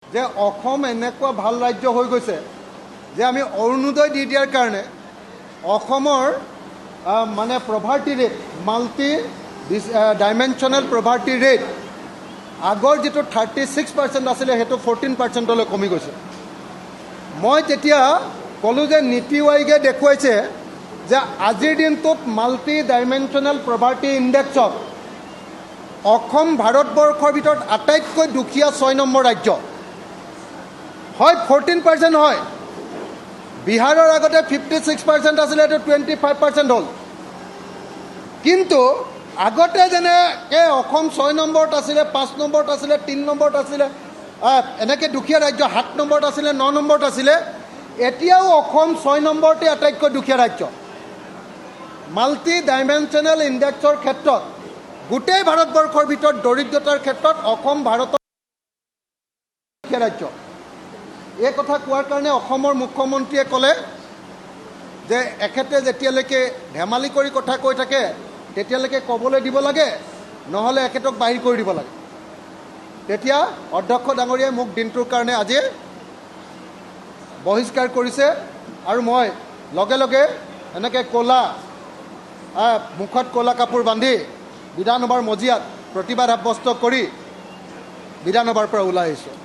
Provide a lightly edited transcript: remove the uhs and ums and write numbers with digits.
যে অসম এনেকুৱা ভাল ৰাজ্য হৈ গৈছে যে আমি অৰুণোদয় দি দিয়াৰ কাৰণে অসমৰ মানে poverty rate multi dimensional poverty rate আগৰ যিটো 36% আছিলে সেইটো 14%লৈ কমি গৈছে। মই তেতিয়া ক'লোঁ যে নীতি আয়োগে দেখুৱাইছে যে আজিৰ দিনটোত মাল্টি ডাইমেনশ্যনেল প্ৰভাৰ্টি ইণ্ডেক্সত অসম ভাৰতবৰ্ষৰ ভিতৰত আটাইতকৈ দুখীয়া 6 নম্বৰ ৰাজ্য হয়। 14% হয়। বিহাৰৰ আগতে 56% আছিলে, এইটো 25% হ'ল। কিন্তু আগতে যেনেকৈ অসম 6 নম্বৰত আছিলে, 5 নম্বৰত আছিলে, 3 নম্বৰত আছিলে, এনেকৈ দুখীয়া ৰাজ্য 7 নম্বৰত আছিলে, 9 নম্বৰত আছিলে, এতিয়াও অসম 6 নম্বৰতে আটাইতকৈ দুখীয়া ৰাজ্য। মাল্টি ডাইমেনশ্যনেল ইণ্ডেক্সৰ ক্ষেত্ৰত গোটেই ভাৰতবৰ্ষৰ ভিতৰত দৰিদ্ৰতাৰ ক্ষেত্ৰত অসম ভাৰতৰ দুখীয়া ৰাজ্য। এই কথা কোৱাৰ কাৰণে অসমৰ মুখ্যমন্ত্ৰীয়ে ক'লে যে এখেতে যেতিয়ালৈকে ধেমালি কৰি কথা কৈ থাকে তেতিয়ালৈকে ক'বলৈ দিব লাগে, নহ'লে এখেতক বাহিৰ কৰি দিব লাগে। তেতিয়া অধ্যক্ষ ডাঙৰীয়াই মোক দিনটোৰ কাৰণে আজি বহিষ্কাৰ কৰিছে আৰু মই লগে লগে এনেকৈ ক'লা মুখত ক'লা কাপোৰ বান্ধি বিধানসভাৰ মজিয়াত প্ৰতিবাদ সাব্যস্ত কৰি বিধানসভাৰ পৰা ওলাই আহিছোঁ।